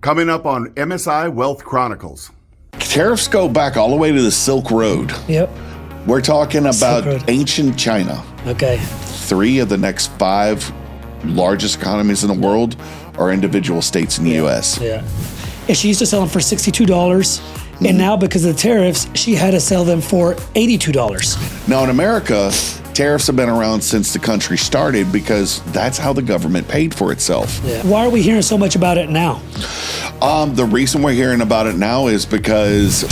Coming up on MSI Wealth Chronicles. Tariffs go back all the way to the Silk Road. Yep. We're talking about ancient China. Okay. 3 of the next 5 largest economies in the world are individual states in the U.S. Yeah. And she used to sell them for $62. And now because of the tariffs, she had to sell them for $82. Now in America, tariffs have been around since the country started because that's how the government paid for itself. Yeah. Why are we hearing so much about it now? The reason we're hearing about it now is because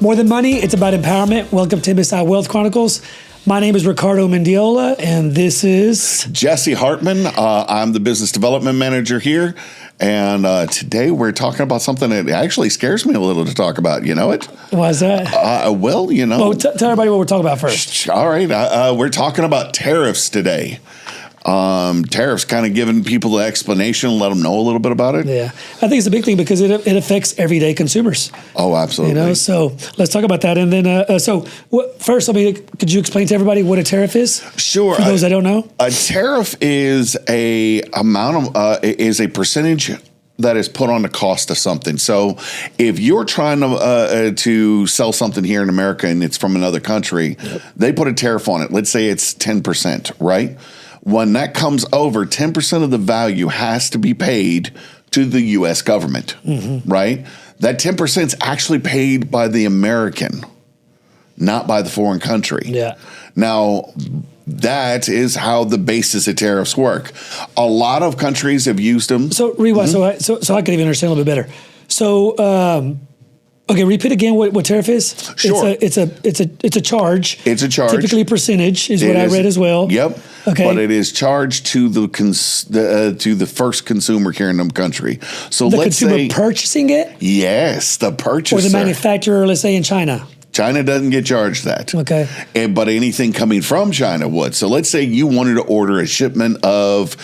More than money, it's about empowerment. Welcome to MSI Wealth Chronicles. My name is Ricardo Mendiola, and this is Jesse Hartman. I'm the business development manager here. And today we're talking about something that actually scares me a little to talk about. You know it? Why is that? Well, you know. Well, tell everybody what we're talking about first. All right. We're talking about tariffs today. Tariffs, kind of giving people the explanation, let them know a little bit about it. Yeah, I think it's a big thing because it affects everyday consumers. Oh, absolutely. You know, so let's talk about that. And then, first, could you explain to everybody what a tariff is? Sure. For those that don't know, a tariff is a percentage that is put on the cost of something. So if you're trying to sell something here in America and it's from another country, they put a tariff on it. Let's say it's 10%, right? When that comes over, 10% of the value has to be paid to the U.S. government, right? That 10% is actually paid by the American, not by the foreign country. Yeah. Now, that is how the basis of tariffs work. A lot of countries have used them. So rewind, so I can even understand a little bit better. So, okay, repeat again what tariff is. Sure. It's a charge. It's a charge. Typically percentage is what I read as well. Yep. Okay. But it is charged to the first consumer here in the country. So the let's consumer say purchasing it? Yes, the purchaser. Or the manufacturer, let's say in China. China doesn't get charged that. Okay. But anything coming from China would. So let's say you wanted to order a shipment of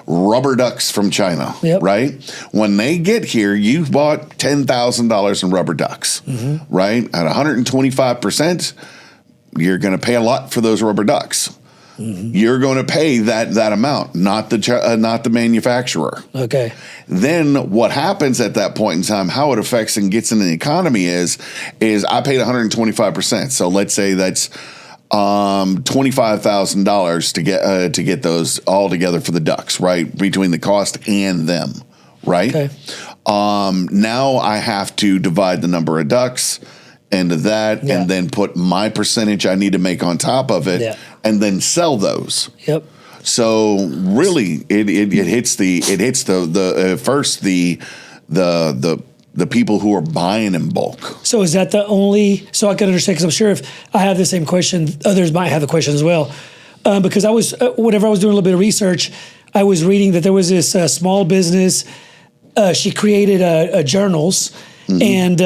rubber ducks from China, right? When they get here, you bought $10,000 in rubber ducks, right? At 125%, you're going to pay a lot for those rubber ducks. You're going to pay that amount, not the manufacturer. Okay. Then what happens at that point in time, how it affects and gets into the economy is I paid 125%. So let's say that's $25,000 to get those all together for the ducks, right? Between the cost and them, right? Okay. Now I have to divide the number of ducks into that and then put my percentage I need to make on top of it and then sell those. Yep. So really it hits the people who are buying in bulk. So is that the only, so I can understand, because I'm sure if I have the same question, others might have the question as well. Because whenever I was doing a little bit of research, I was reading that there was this small business, she created journals, and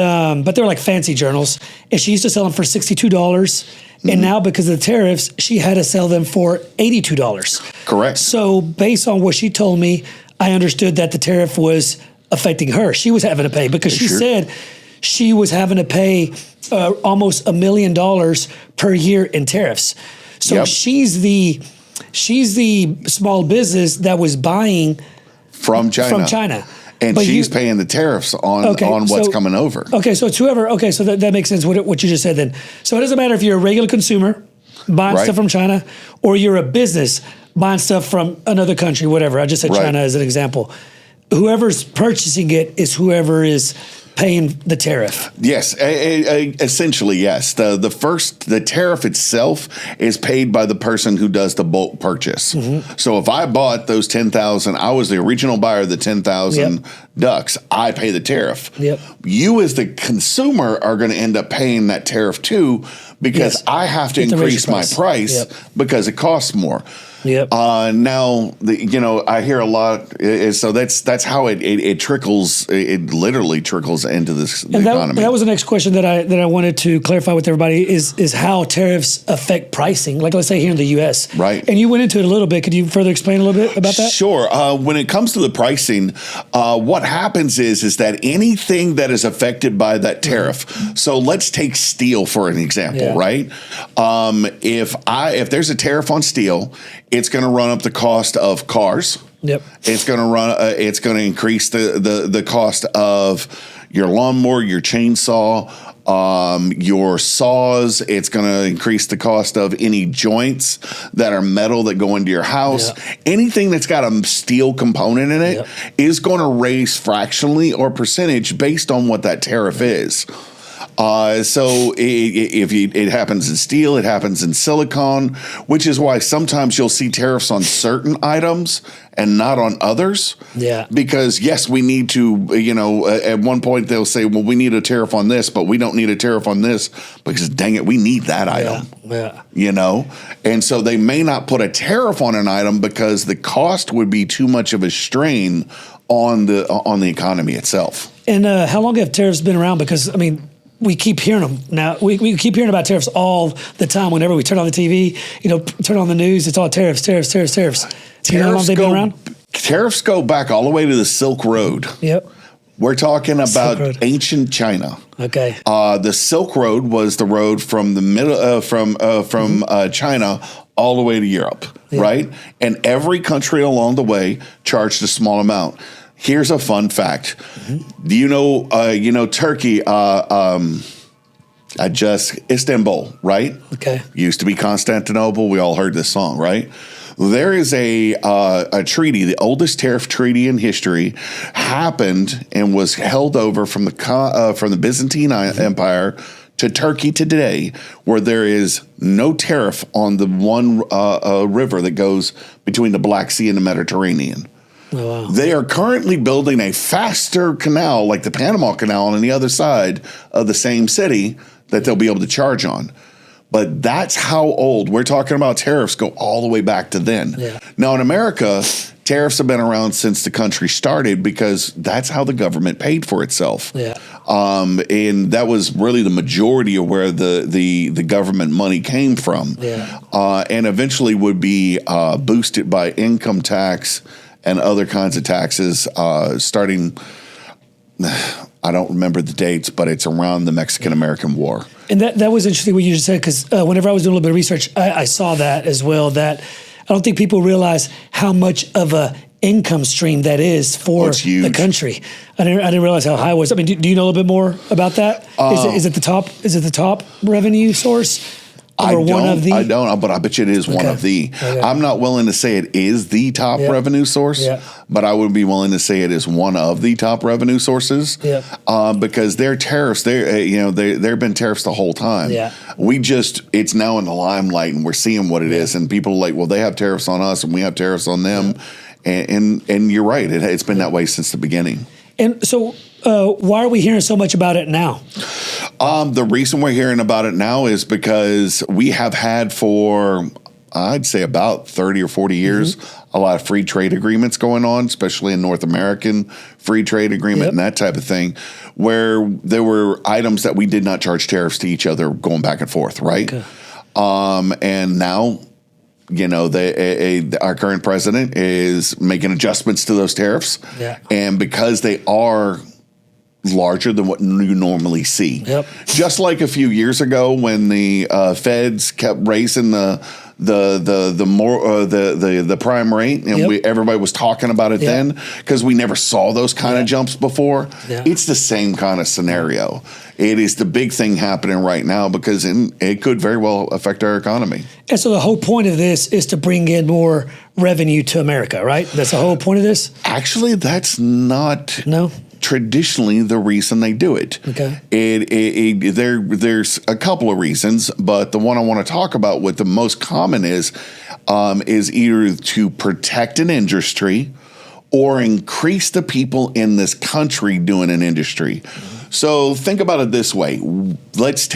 but they're like fancy journals, and she used to sell them for $62, and now because of the tariffs, she had to sell them for $82. Correct. So based on what she told me, I understood that the tariff was affecting her. She was having to pay because she said she was having to pay almost $1 million per year in tariffs. So she's the small business that was buying from China. And she's paying the tariffs on what's coming over. Okay, so it's whoever. Okay, so that makes sense. What you just said then. So it doesn't matter if you're a regular consumer buying stuff from China, or you're a business buying stuff from another country, whatever. I just said China as an example. Whoever's purchasing it is whoever is paying the tariff. Yes, essentially, yes. The tariff itself is paid by the person who does the bulk purchase. So if I bought those 10,000, I was the original buyer of the 10,000 ducks, I pay the tariff. You as the consumer are going to end up paying that tariff too, because I have to increase my price because it costs more. Now, I hear a lot. So that's how it trickles. It literally trickles into the economy. That was the next question that I wanted to clarify with everybody is how tariffs affect pricing. Like, let's say here in the U.S. Right. And you went into it a little bit. Could you further explain a little bit about that? Sure. When it comes to the pricing, what happens is that anything that is affected by that tariff. So let's take steel for an example, right? If there's a tariff on steel, it's going to run up the cost of cars. Yep. It's going to run. It's going to increase the cost of your lawnmower, your chainsaw, your saws. It's going to increase the cost of any joints that are metal that go into your house. Anything that's got a steel component in it is going to raise fractionally or percentage based on what that tariff is. So if it happens in steel, it happens in silicon, which is why sometimes you'll see tariffs on certain items and not on others. Yeah. Because yes, we need to, at one point they'll say, well, we need a tariff on this, but we don't need a tariff on this because dang it, we need that item. Yeah. And so they may not put a tariff on an item because the cost would be too much of a strain on the economy itself. And how long have tariffs been around? Because, we keep hearing them now. We keep hearing about tariffs all the time. Whenever we turn on the TV, turn on the news, it's all tariffs. Do you know how long they've been around? Tariffs go back all the way to the Silk Road. Yep. We're talking about ancient China. Okay. The Silk Road was the road from the middle from China all the way to Europe, right? And every country along the way charged a small amount. Here's a fun fact. Do you know Turkey? Istanbul, right? Okay. Used to be Constantinople. We all heard this song, right? There is a treaty, the oldest tariff treaty in history, happened and was held over from the Byzantine Empire to Turkey today, where there is no tariff on the one river that goes between the Black Sea and the Mediterranean. Oh, wow. They are currently building a faster canal, like the Panama Canal, on the other side of the same city that they'll be able to charge on. But that's how old. We're talking about tariffs go all the way back to then. Yeah. Now, in America, tariffs have been around since the country started because that's how the government paid for itself. Yeah. And that was really the majority of where the government money came from. Yeah. And eventually would be boosted by income tax and other kinds of taxes starting, I don't remember the dates, but it's around the Mexican-American War. And that was interesting what you just said, because whenever I was doing a little bit of research, I saw that as well, that I don't think people realize how much of a income stream that is for the country. I didn't realize how high it was. Do you know a little bit more about that? Is it the top revenue source? I don't, but I bet you it is one of the. Okay. I'm not willing to say it is the top revenue source, but I would be willing to say it is one of the top revenue sources. Because their tariffs, they've been tariffs the whole time. It's now in the limelight, and we're seeing what it is, and people are like, well, they have tariffs on us, and we have tariffs on them, and you're right, it's been that way since the beginning. And so, why are we hearing so much about it now? The reason we're hearing about it now is because we have had for, I'd say, about 30 or 40 years, a lot of free trade agreements going on, especially in North American free trade agreement and that type of thing, where there were items that we did not charge tariffs to each other going back and forth, right? Okay. And now, our current president is making adjustments to those tariffs. And because they are larger than what you normally see. Just like a few years ago when the feds kept raising the prime rate, and everybody was talking about it then because we never saw those kind of jumps before. It's the same kind of scenario. It is the big thing happening right now because it could very well affect our economy. And so the whole point of this is to bring in more revenue to America, right? That's the whole point of this? Actually, that's not traditionally the reason they do it. Okay. There's a couple of reasons, but the one I want to talk about, what the most common is either to protect an industry or increase the people in this country doing an industry. So think about it this way. Let's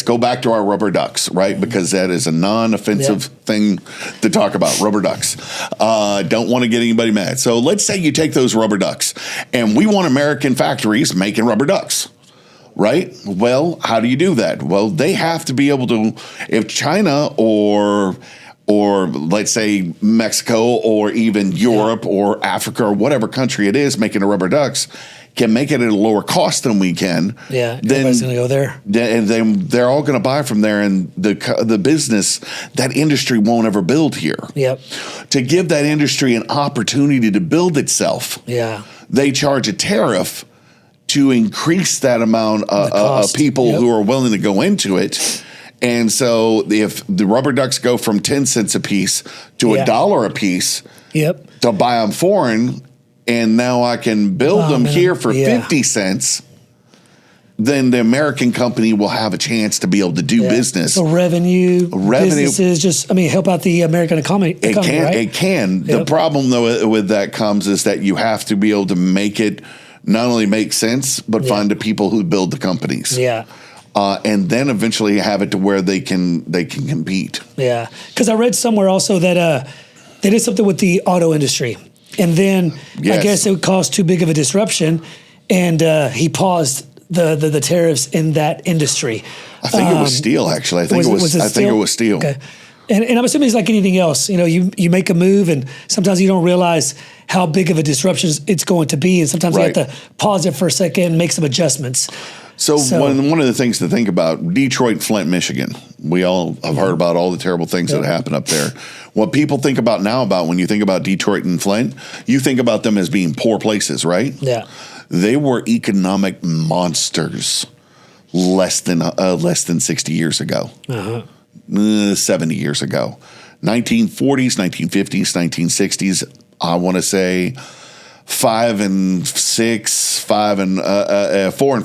go back to our rubber ducks, right? Because that is a non-offensive thing to talk about, rubber ducks. Don't want to get anybody mad. So let's say you take those rubber ducks, and we want American factories making rubber ducks, right? Well, how do you do that? Well, they have to be able to, if China or or let's say Mexico or even Europe or Africa or whatever country it is making the rubber ducks can make it at a lower cost than we can. Yeah, then everybody's going to go there. And then they're all going to buy from there, and the business, that industry won't ever build here. Yep. To give that industry an opportunity to build itself, they charge a tariff to increase that amount of people who are willing to go into it. And so if the rubber ducks go from 10 cents a piece to $1 a piece to buy them foreign, and now I can build them here for 50 cents, then the American company will have a chance to be able to do business. So revenue, businesses just, help out the American economy. It can. Right? It can. The problem, though, with that comes is that you have to be able to make it not only make sense, but find the people who build the companies. Yeah. And then eventually have it to where they can compete. Yeah. Because I read somewhere also that they did something with the auto industry. And then I guess it caused too big of a disruption, and he paused the tariffs in that industry. I think it was steel, actually. I think it was steel. Okay. And I'm assuming it's like anything else. You make a move, and sometimes you don't realize how big of a disruption it's going to be, and sometimes you have to pause it for a second and make some adjustments. So one of the things to think about, Detroit, Flint, Michigan, we all have heard about all the terrible things that happen up there. What people think about now about when you think about Detroit and Flint, you think about them as being poor places, right? Yeah. They were economic monsters less than 60 years ago, 70 years ago. 1940s, 1950s, 1960s, I want to say 4 and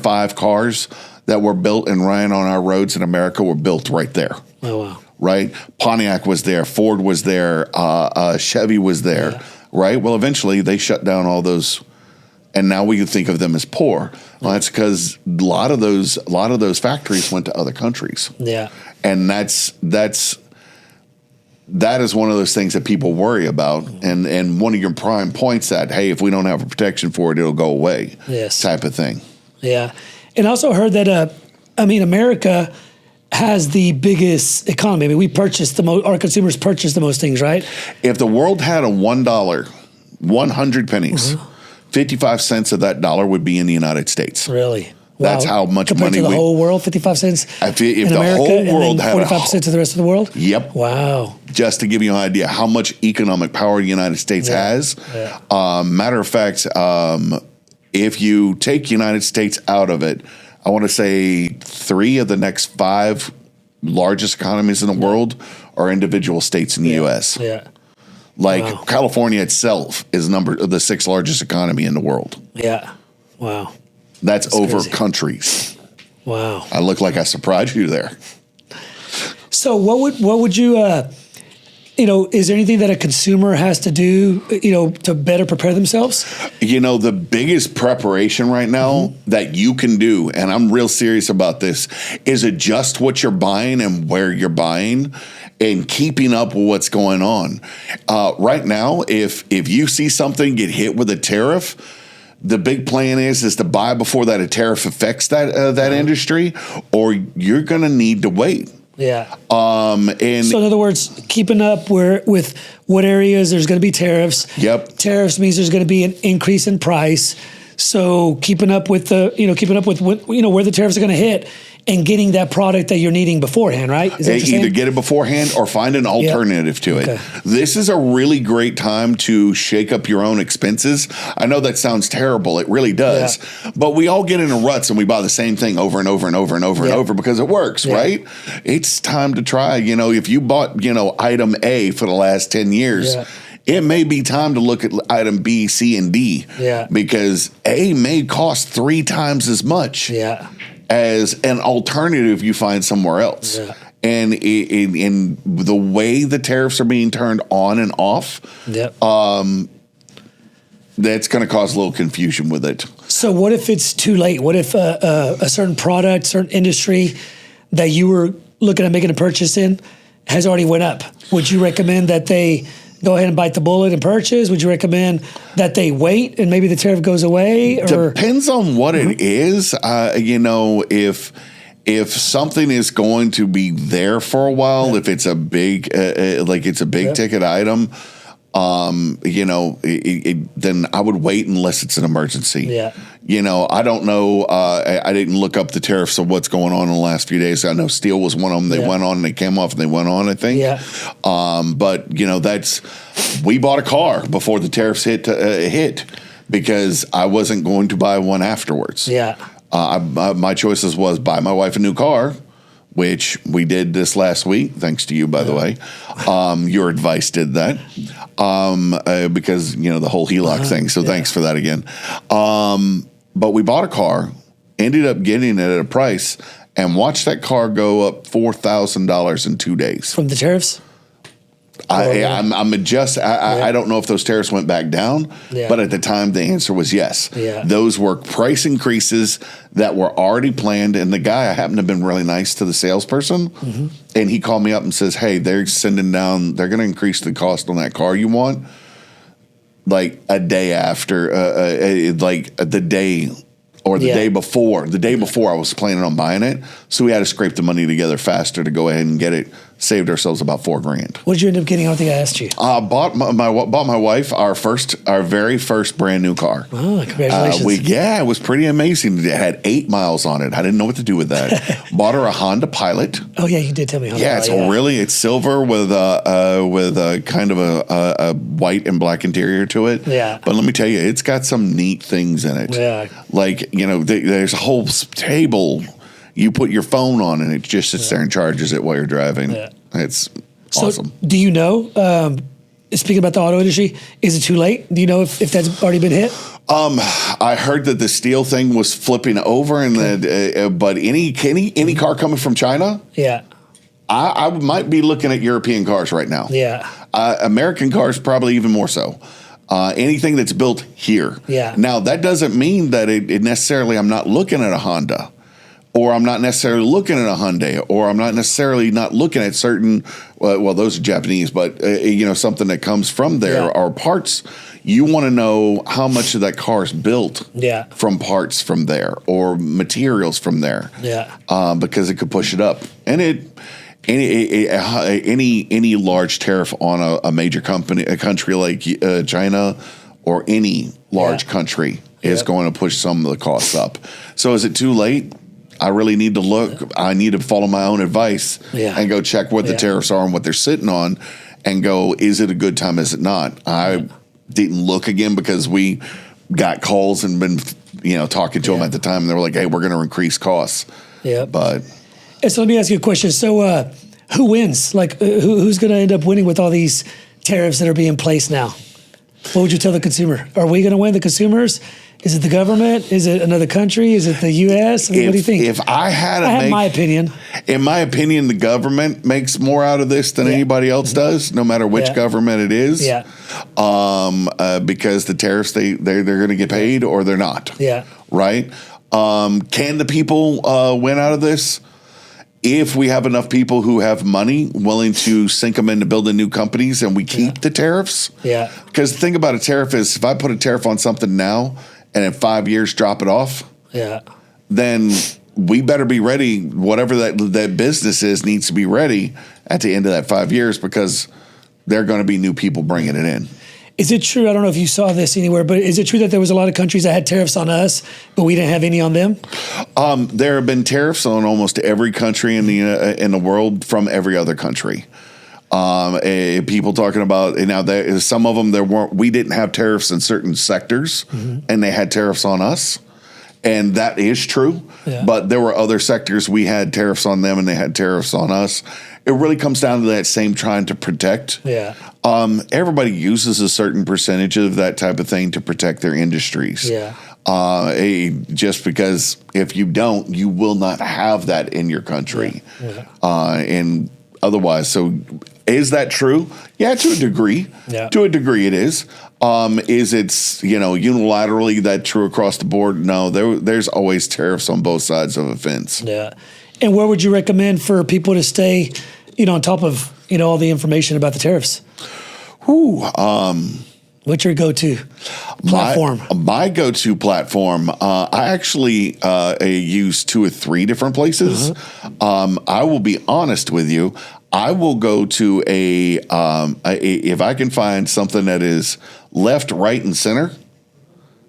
5 cars that were built and ran on our roads in America were built right there. Oh, wow. Right? Pontiac was there. Ford was there. Chevy was there. Yeah. Right? Well, eventually they shut down all those, and now we think of them as poor. Well, that's because a lot of those factories went to other countries. Yeah. And that is one of those things that people worry about, and one of your prime points that, hey, if we don't have a protection for it, it'll go away, type of thing. Yeah. And I also heard that, America has the biggest economy. We purchase the most, our consumers purchase the most things, right? If the world had a $1, 100 pennies, 55 cents of that dollar would be in the United States. Really? That's how much compared money to the whole world, 55 cents if in the America, whole world and then had 45% to the rest of the world? Yep. Wow. Just to give you an idea how much economic power the United States has. Yeah. Matter of fact, if you take the United States out of it, I want to say 3 of the next 5 largest economies in the world are individual states in the U.S. Yeah. Like California itself is the 6th largest economy in the world. Yeah. Wow. That's over crazy. Countries. Wow. I look like I surprised you there. So what would you, is there anything that a consumer has to do, to better prepare themselves? The biggest preparation right now that you can do, and I'm real serious about this, is adjust what you're buying and where you're buying and keeping up with what's going on. Right now, if you see something get hit with a tariff, the big plan is to buy before that a tariff affects that industry, or you're going to need to wait. Yeah. And so in other words, keeping up with what areas there's going to be tariffs. Yep. Tariffs means there's going to be an increase in price. So keeping up with where the tariffs are going to hit and getting that product that you're needing beforehand, right? Is that what you're either saying? get it beforehand or find an alternative to it. This is a really great time to shake up your own expenses. I know that sounds terrible. It really does. Yeah. But we all get into ruts and we buy the same thing over and over and over and over and over because it works, right? It's time to try. If you bought, item A for the last 10 years, it may be time to look at item B, C, and D. Yeah. Because A may cost 3 times as much. Yeah. As an alternative you find somewhere else. Yeah. And in the way the tariffs are being turned on and off, that's going to cause a little confusion with it. So what if it's too late? What if a certain product, certain industry that you were looking at making a purchase in has already went up? Would you recommend that they go ahead and bite the bullet and purchase? Would you recommend that they wait and maybe the tariff goes away? Or? Depends on what it is. if something is going to be there for a while, if it's a big, ticket item, then I would wait unless it's an emergency. Yeah. I don't know. I didn't look up the tariffs of what's going on in the last few days. I know steel was one of them. They went on and they came off and they went on, I think. Yeah. But we bought a car before the tariffs hit because I wasn't going to buy one afterwards. Yeah. My choices was buy my wife a new car, which we did this last week, thanks to you, by the way. Your advice did that because, the whole HELOC thing. So thanks for that again. But we bought a car, ended up getting it at a price, and watched that car go up $4,000 in 2 days. From the tariffs? I don't know if those tariffs went back down, but at the time the answer was yes. Yeah. Those were price increases that were already planned, and the guy, I happened to have been really nice to the salesperson, and he called me up and says, hey, they're going to increase the cost on that car you want like a day after, the day or the day before. The day before I was planning on buying it, so we had to scrape the money together faster to go ahead and get it. Saved ourselves about $4,000. What did you end up getting? I don't think I asked you. Bought my wife our very first brand new car. Oh, congratulations! It was pretty amazing. It had 8 miles on it. I didn't know what to do with that. Bought her a Honda Pilot. Oh yeah, you did tell me. It's silver with a kind of a white and black interior to it. Yeah. But let me tell you, it's got some neat things in it. Yeah. There's a whole table. You put your phone on and it just sits there and charges it while you're driving. Yeah. It's awesome. Do you know, speaking about the auto industry, is it too late? Do you know if that's already been hit? I heard that the steel thing was flipping over, and but any car coming from China, I might be looking at European cars right now. Yeah, American cars probably even more so. Anything that's built here. Yeah. Now that doesn't mean that it necessarily I'm not looking at a Honda. Or I'm not necessarily looking at a Hyundai, or I'm not necessarily not looking at certain, well, those are Japanese, but, something that comes from there are parts. You want to know how much of that car is built from parts from there or materials from there. Yeah. Because it could push it up. And any large tariff on a major country like China or any large country is going to push some of the costs up. So is it too late? I really need to look. I need to follow my own advice and go check what the tariffs are and what they're sitting on and go, is it a good time? Is it not? I didn't look again because we got calls and been, talking to them at the time. And they were like, hey, we're going to increase costs. Yeah. But. So let me ask you a question. So who wins? Like who's going to end up winning with all these tariffs that are being placed now? What would you tell the consumer? Are we going to win, the consumers? Is it the government? Is it another country? Is it the U.S.? What do you think? If I had my opinion. In my opinion, the government makes more out of this than anybody else does, no matter which government it is. Yeah. Because the tariffs, they're going to get paid or they're not. Yeah. Right? Can the people win out of this? If we have enough people who have money willing to sink them into building new companies and we keep the tariffs. Yeah. Because the thing about a tariff is if I put a tariff on something now and in 5 years drop it off, then we better be ready. Whatever that business is needs to be ready at the end of that 5 years because there are going to be new people bringing it in. Is it true? I don't know if you saw this anywhere, but is it true that there was a lot of countries that had tariffs on us, but we didn't have any on them? There have been tariffs on almost every country in the world from every other country. People talking about now some of them we didn't have tariffs in certain sectors, and they had tariffs on us. And that is true, but there were other sectors we had tariffs on them and they had tariffs on us. It really comes down to that same trying to protect. Yeah. Everybody uses a certain percentage of that type of thing to protect their industries. Yeah. Just because if you don't, you will not have that in your country. Yeah. And otherwise, so is that true? Yeah, to a degree. Yeah. To a degree it is. Is it, unilaterally that true across the board? No, there's always tariffs on both sides of a fence. Yeah. And where would you recommend for people to stay, on top of, all the information about the tariffs? What's your go-to platform? My go-to platform, I actually use 2 or 3 different places. I will be honest with you. I will go to if I can find something that is left, right, and center,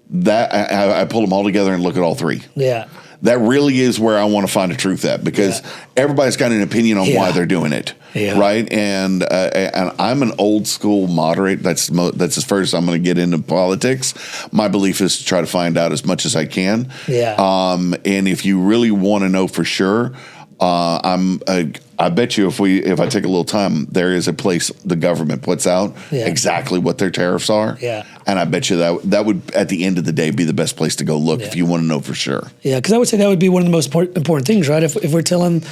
that I pull them all together and look at all 3. Yeah. That really is where I want to find the truth at, because everybody's got an opinion on why they're doing it, right? And I'm an old school moderate. That's as far as I'm going to get into politics. My belief is to try to find out as much as I can. Yeah. And if you really want to know for sure, I bet you if I take a little time, there is a place the government puts out exactly what their tariffs are. Yeah. And I bet you that would, at the end of the day, be the best place to go look if you want to know for sure. Yeah, because I would say that would be one of the most important things, right? If we're telling,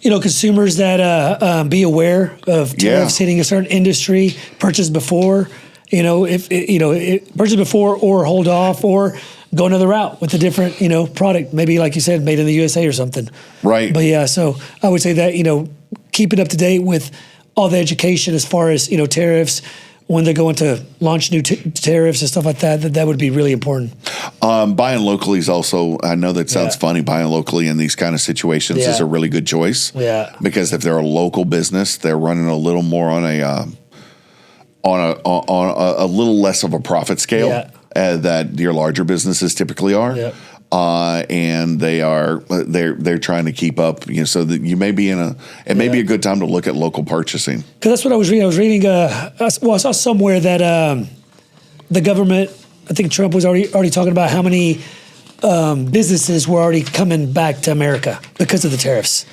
consumers that be aware of tariffs hitting a certain industry, purchase before, purchase before or hold off or go another route with a different, product, maybe like you said, made in the USA or something. Right. But yeah, so I would say that, keep it up to date with all the education as far as, tariffs, when they're going to launch new tariffs and stuff like that, that would be really important. Buying locally is also, I know that sounds funny, buying locally in these kind of situations is a really good choice. Yeah. Because if they're a local business, they're running a little more on a little less of a profit scale that your larger businesses typically are. Yeah. And they're trying to keep up, so that you may be may be a good time to look at local purchasing. Because that's what I was reading. I was reading, I saw somewhere that the government, I think Trump was already talking about how many businesses were already coming back to America because of the tariffs.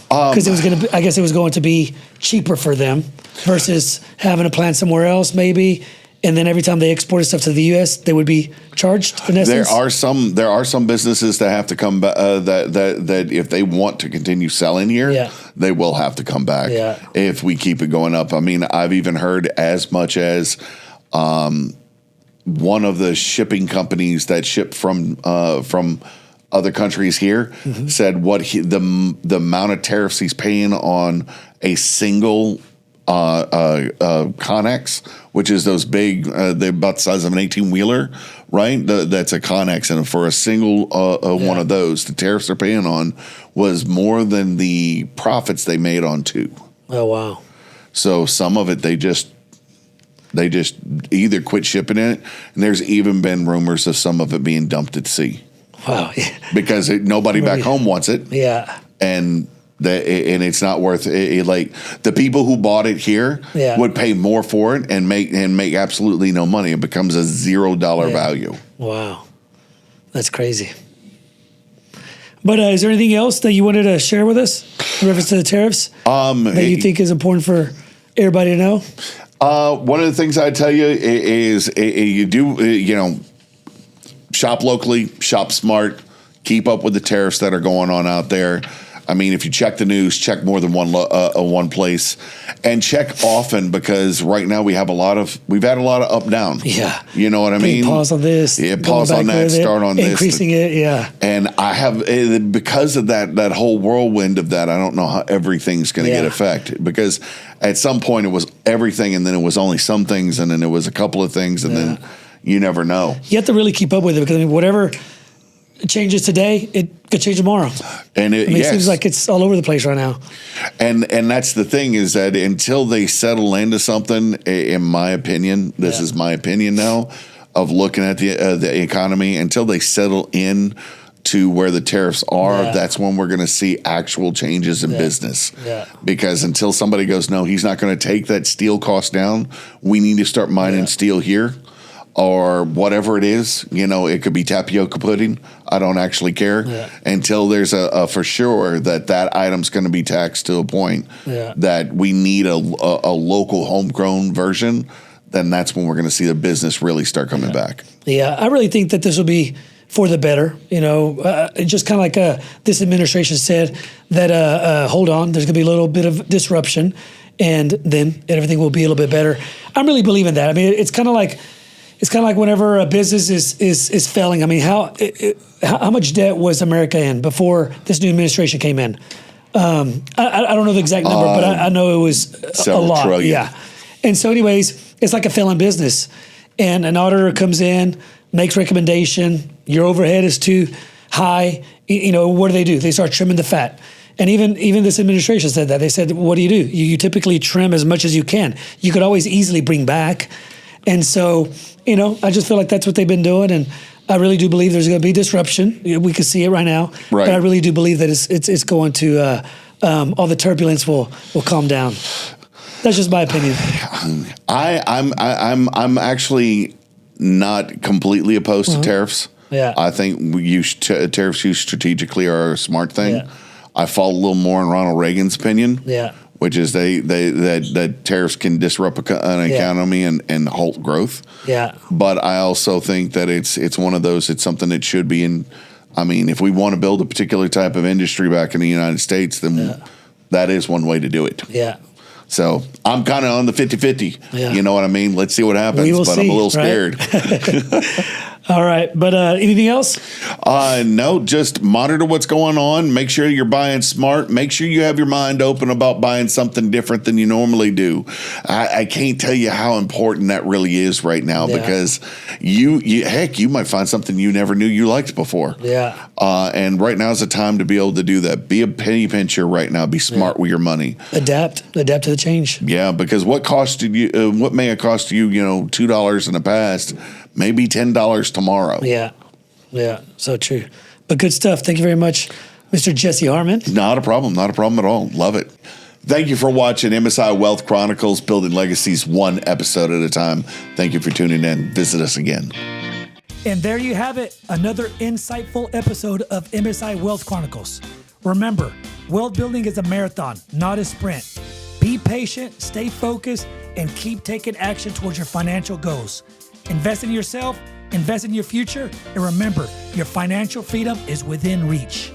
Because I guess it was going to be cheaper for them versus having a plant somewhere else, maybe. And then every time they exported stuff to the U.S., they would be charged. In essence, there are some businesses that have to come back. That if they want to continue selling here, they will have to come back. Yeah. If we keep it going up. I mean, I've even heard as much as one of the shipping companies that ship from other countries here said the amount of tariffs he's paying on a single Connex, which is those big, they're about the size of an 18-wheeler, right? That's a Connex, and for a single one of those, the tariffs they're paying on was more than the profits they made on 2. Oh, wow. So some of it, they just either quit shipping it, and there's even been rumors of some of it being dumped at sea. Wow. Because nobody back home wants it. Yeah. And it's not worth it. Like the people who bought it here would pay more for it and make absolutely no money. It becomes a $0 value. Wow, that's crazy. But is there anything else that you wanted to share with us in reference to the tariffs that you think is important for everybody to know? One of the things I tell you is you do shop locally, shop smart, keep up with the tariffs that are going on out there. I mean, if you check the news, check more than one place, and check often, because right now we've had a lot of up down. Yeah, you know what I mean. Pause on this. Yeah, pause on that. Start on this. Increasing it. Yeah. And I have, because of that whole whirlwind of that, I don't know how everything's going to get affected, because at some point it was everything, and then it was only some things, and then it was a couple of things, and then you never know. You have to really keep up with it, because whatever changes today, it could change tomorrow. And it seems like it's all over the place right now. And that's the thing, is that until they settle into something, in my opinion, this is my opinion now, of looking at the economy, until they settle in to where the tariffs are, that's when we're going to see actual changes in business. Yeah. Because until somebody goes, no, he's not going to take that steel cost down, we need to start mining steel here. Or whatever it is, it could be tapioca pudding. I don't actually care until there's a for sure that item's going to be taxed to a point that we need a local homegrown version. Then that's when we're going to see the business really start coming back. Yeah, I really think that this will be for the better. Just kind of like this administration said that hold on, there's going to be a little bit of disruption, and then everything will be a little bit better. I'm really believing that. I mean, it's kind of like whenever a business is failing. I mean, how much debt was America in before this new administration came in? I don't know the exact number, but I know it was a lot. Trillion. Yeah. And so anyways, it's like a failing business. And an auditor comes in, makes recommendation, your overhead is too high. What do? They start trimming the fat. And even this administration said that. They said, what do? You typically trim as much as you can. You could always easily bring back. And so, I just feel like that's what they've been doing. And I really do believe there's going to be disruption. We can see it right now. Right. But I really do believe that it's going to, all the turbulence will calm down. That's just my opinion. I'm actually not completely opposed to tariffs. Yeah. I think tariffs used strategically are a smart thing. Yeah. I fall a little more in Ronald Reagan's opinion. Yeah. Which is that tariffs can disrupt an economy and halt growth. Yeah. But I also think that it's one of those. It's something that should be in. I mean, if we want to build a particular type of industry back in the United States, then that is one way to do it. Yeah. So I'm kind of on the 50-50. Yeah. You know what I mean? Let's see what happens. We will but see, I'm a little right? scared. All right. But anything else? No, just monitor what's going on. Make sure you're buying smart. Make sure you have your mind open about buying something different than you normally do. I can't tell you how important that really is right now because you might find something you never knew you liked before. Yeah. And right now is the time to be able to do that. Be a penny pincher right now. Be smart with your money. Adapt to the change. Yeah, because what may have cost you, $2 in the past, maybe $10 tomorrow. Yeah. Yeah. So true. But good stuff. Thank you very much, Mr. Jesse Harmon. Not a problem. Not a problem at all. Love it. Thank you for watching MSI Wealth Chronicles, building legacies one episode at a time. Thank you for tuning in. Visit us again. And there you have it. Another insightful episode of MSI Wealth Chronicles. Remember, wealth building is a marathon, not a sprint. Be patient, stay focused, and keep taking action towards your financial goals. Invest in yourself, invest in your future, and remember, your financial freedom is within reach.